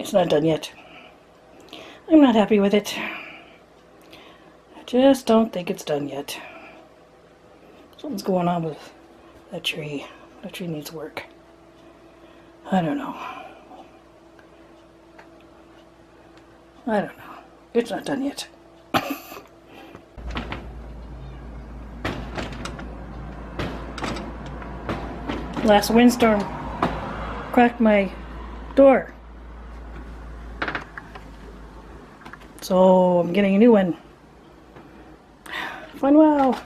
It's not done yet. I'm not happy with it. I just don't think it's done yet. Something's going on with that tree. That tree needs work. I don't know. I don't know. It's not done yet. Last windstorm cracked my door. So I'm getting a new one. Fun, wow.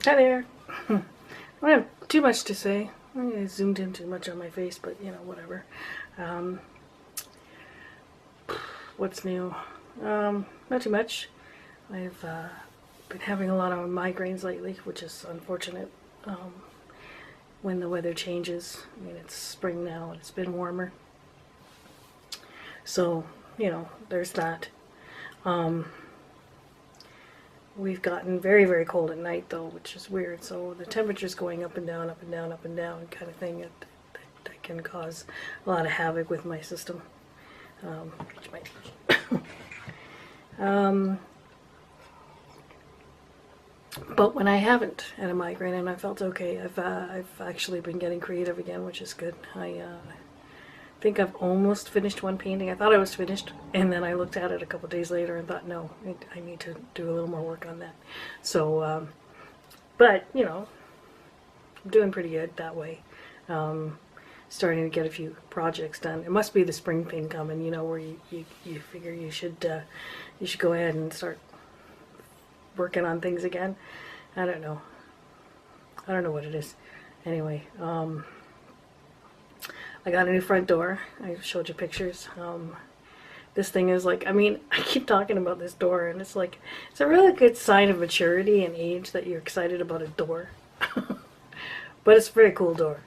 Hi there. I don't have too much to say. I zoomed in too much on my face, but you know, whatever. What's new? Not too much. I've been having a lot of migraines lately, which is unfortunate. When the weather changes, I mean, it's spring now and it's been warmer. So, you know, there's that. We've gotten very, very cold at night, though, which is weird. So the temperature's going up and down, up and down, up and down, kind of thing. That can cause a lot of havoc with my system. Which might but when I haven't had a migraine and I felt okay, I've actually been getting creative again, which is good. I think I've almost finished one painting. I thought I was finished, and then I looked at it a couple days later and thought, no, I need to do a little more work on that. So, but, you know, I'm doing pretty good that way. Starting to get a few projects done. It must be the spring thing coming, you know, where you figure you should go ahead and start working on things again. I don't know. I don't know what it is. Anyway, I got a new front door. I showed you pictures. This thing is like, I mean, I keep talking about this door, and it's like, it's a really good sign of maturity and age that you're excited about a door. But it's a very cool door.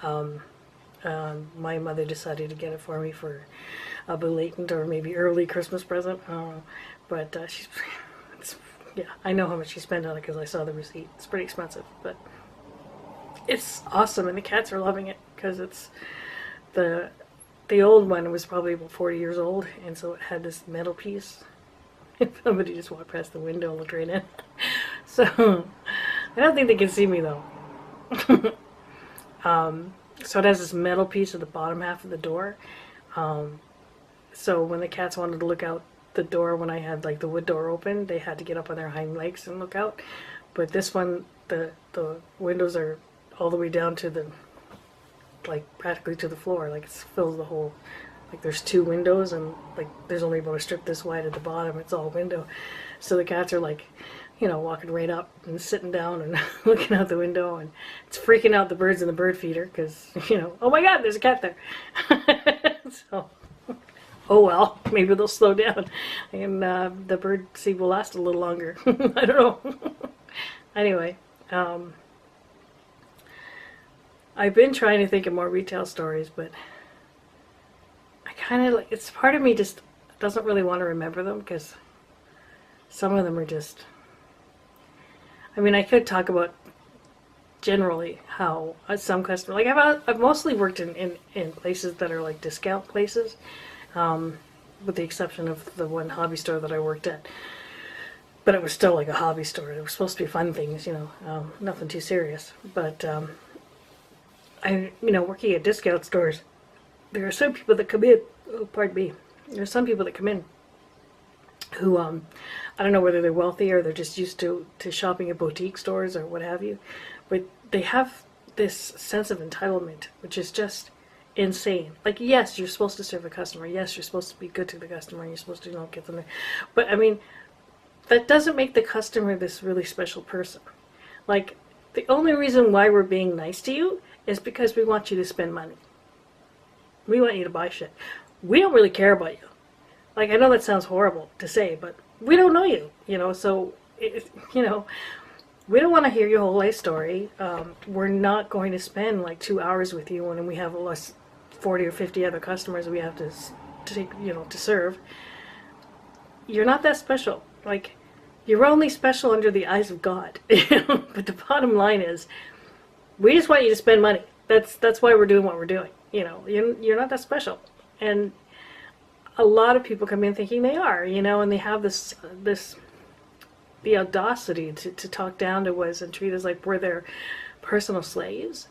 My mother decided to get it for me for a belated or maybe early Christmas present. But yeah, I know how much she spent on it because I saw the receipt. It's pretty expensive, but it's awesome, and the cats are loving it because it's the old one was probably about 40 years old, and so it had this metal piece. Somebody just walked past the window and looked right in. So I don't think they can see me though. So it has this metal piece at the bottom half of the door. So when the cats wanted to look out the door when I had like the wood door open, they had to get up on their hind legs and look out. But this one, the windows are all the way down to the, like practically to the floor. Like it fills the whole, like there's 2 windows, and like there's only about a strip this wide at the bottom. It's all window. So the cats are like, you know, walking right up and sitting down and looking out the window, and it's freaking out the birds in the bird feeder because, you know, oh my god, there's a cat there. So, oh well, maybe they'll slow down and the bird seed will last a little longer. I don't know. Anyway, I've been trying to think of more retail stories, but I kind of like, it's part of me just doesn't really want to remember them because some of them are just, I mean, I could talk about generally how some customers, like I've mostly worked in places that are like discount places, with the exception of the one hobby store that I worked at. But it was still like a hobby store. It was supposed to be fun things, you know, nothing too serious. But you know, working at discount stores, there are some people that come in, oh, pardon me, there are some people that come in who, I don't know whether they're wealthy or they're just used to shopping at boutique stores or what have you, but they have this sense of entitlement, which is just insane. Like, yes, you're supposed to serve a customer. Yes, you're supposed to be good to the customer. You're supposed to, you know, get them there. But, I mean, that doesn't make the customer this really special person. Like, the only reason why we're being nice to you is because we want you to spend money. We want you to buy shit. We don't really care about you. Like, I know that sounds horrible to say, but we don't know you, you know, so, you know, we don't want to hear your whole life story. We're not going to spend like 2 hours with you when we have 40 or 50 other customers we have to take, you know, to serve. You're not that special. Like, you're only special under the eyes of God. But the bottom line is, we just want you to spend money. That's why we're doing what we're doing. You know, you're not that special. And a lot of people come in thinking they are, you know, and they have the audacity to talk down to us and treat us like we're their personal slaves.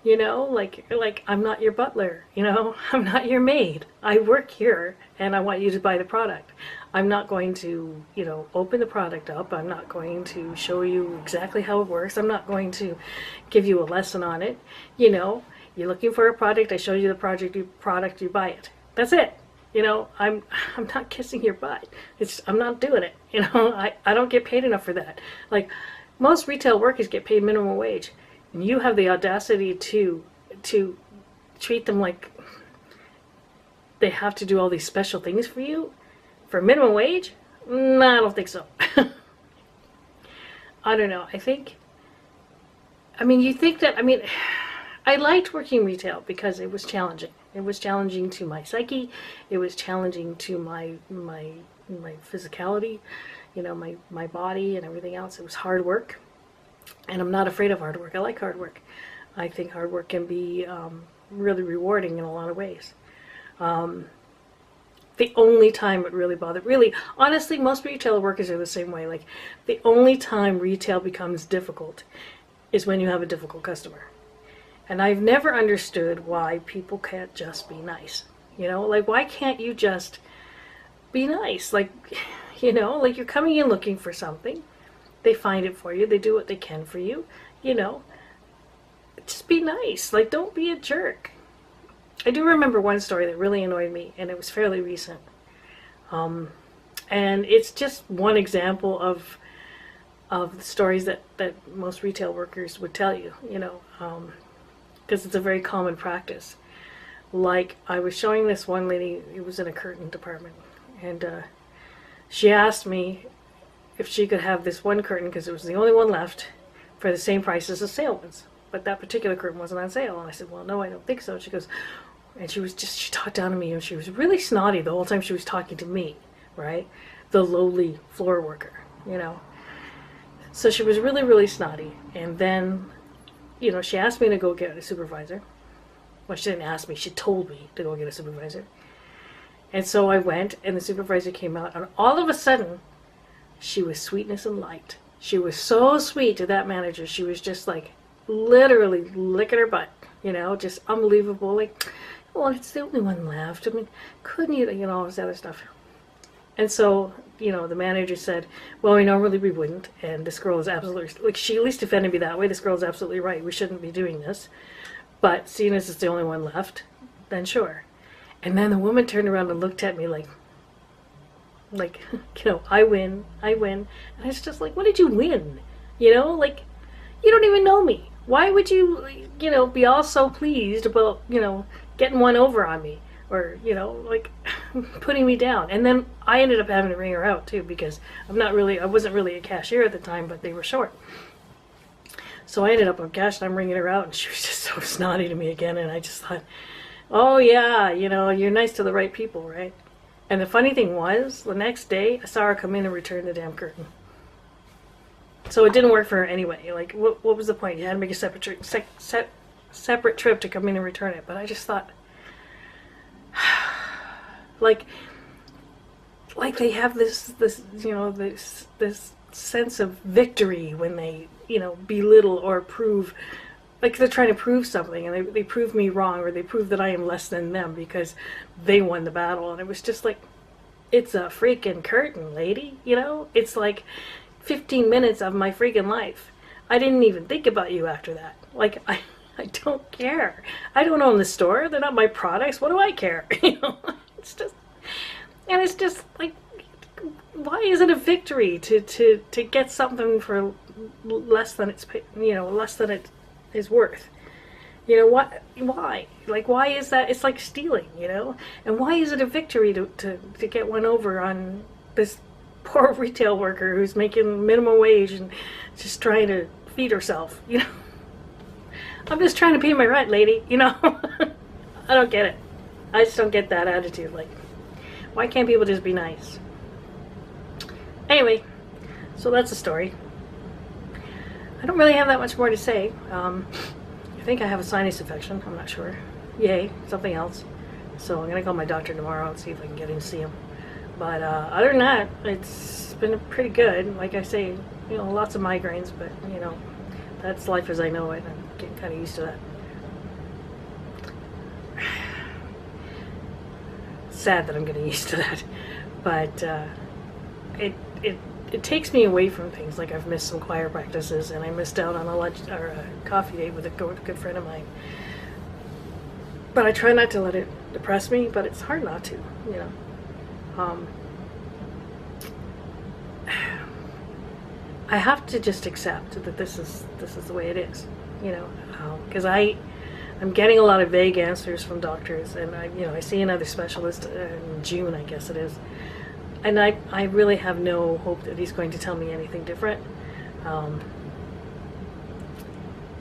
You know, like I'm not your butler, you know, I'm not your maid. I work here and I want you to buy the product. I'm not going to, you know, open the product up. I'm not going to show you exactly how it works. I'm not going to give you a lesson on it. You know, you're looking for a product, I show you the product, you buy it. That's it. You know, I'm not kissing your butt. I'm not doing it. You know, I don't get paid enough for that. Like, most retail workers get paid minimum wage. And you have the audacity to treat them like they have to do all these special things for you for minimum wage? No, I don't think so. I don't know. I mean, you think that, I mean, I liked working retail because it was challenging. It was challenging to my psyche. It was challenging to my physicality, you know, my body and everything else. It was hard work. And I'm not afraid of hard work. I like hard work. I think hard work can be really rewarding in a lot of ways. The only time it really bothered, really, honestly, most retail workers are the same way. Like, the only time retail becomes difficult is when you have a difficult customer. And I've never understood why people can't just be nice. You know, like, why can't you just be nice? Like, you know, like, you're coming in looking for something. They find it for you. They do what they can for you. You know, just be nice. Like, don't be a jerk. I do remember one story that really annoyed me, and it was fairly recent. And it's just one example of of the stories that most retail workers would tell you, because it's a very common practice. Like, I was showing this one lady, it was in a curtain department, and she asked me if she could have this one curtain, because it was the only one left, for the same price as the sale ones. But that particular curtain wasn't on sale. And I said, well, no, I don't think so. She goes, and she talked down to me, and she was really snotty the whole time she was talking to me, right? The lowly floor worker, So she was really, really snotty. And then, she asked me to go get a supervisor. Well, she didn't ask me, she told me to go get a supervisor. And so I went, and the supervisor came out, and all of a sudden, she was sweetness and light. She was so sweet to that manager. She was just like, literally licking her butt, just unbelievable. Like, well, it's the only one left. I mean, couldn't you, all this other stuff. And so, the manager said, well, normally we wouldn't, and this girl is absolutely, like, she at least defended me that way. This girl is absolutely right. We shouldn't be doing this. But seeing as it's the only one left, then sure. And then the woman turned around and looked at me like, I win. And I was just like, what did you win? Like, you don't even know me. Why would you, be all so pleased about, getting one over on me? Or, like, putting me down. And then I ended up having to ring her out, too, because I wasn't really a cashier at the time, but they were short. So I ended up on cash, and I'm ringing her out, and she was just so snotty to me again, and I just thought, oh, yeah, you're nice to the right people, right? And the funny thing was, the next day, I saw her come in and return the damn curtain. So it didn't work for her anyway. Like, what was the point? You had to make a separate trip to come in and return it. But I just thought, like they have this sense of victory when they, belittle or prove, like they're trying to prove something, and they prove me wrong, or they prove that I am less than them because they won the battle. And it was just like, it's a freaking curtain, lady, It's like 15 minutes of my freaking life. I didn't even think about you after that. Like, I don't care. I don't own the store. They're not my products. What do I care? It's just like, why is it a victory to get something for less than less than it is worth? What? Why? Like, why is that? It's like stealing, And why is it a victory to get one over on this poor retail worker who's making minimum wage and just trying to feed herself, I'm just trying to pay my rent, lady, I don't get it. I just don't get that attitude. Like, why can't people just be nice? Anyway, so that's the story. I don't really have that much more to say. I think I have a sinus infection. I'm not sure. Yay, something else. So I'm going to call my doctor tomorrow and see if I can get in to see him. But other than that, it's been pretty good. Like I say, lots of migraines, but, that's life as I know it. I'm getting kind of used to that. Sad that I'm getting used to that. But it takes me away from things. Like, I've missed some choir practices, and I missed out on a lunch or a coffee date with a good friend of mine. But I try not to let it depress me, but it's hard not to, I have to just accept that this is the way it is, because I'm getting a lot of vague answers from doctors, and I see another specialist in June, I guess it is, and I really have no hope that he's going to tell me anything different.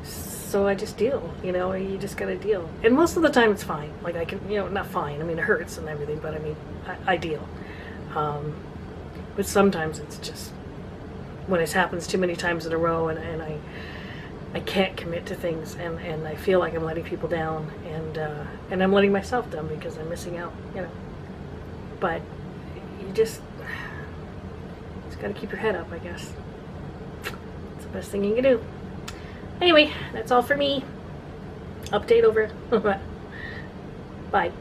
So I just deal, you just gotta deal, and most of the time it's fine. Like, I can, not fine. I mean, it hurts and everything, but I mean, I deal. But sometimes it's just, when it happens too many times in a row, and I can't commit to things, and I feel like I'm letting people down, and I'm letting myself down because I'm missing out, But you just gotta keep your head up, I guess. It's the best thing you can do. Anyway, that's all for me. Update over. Bye.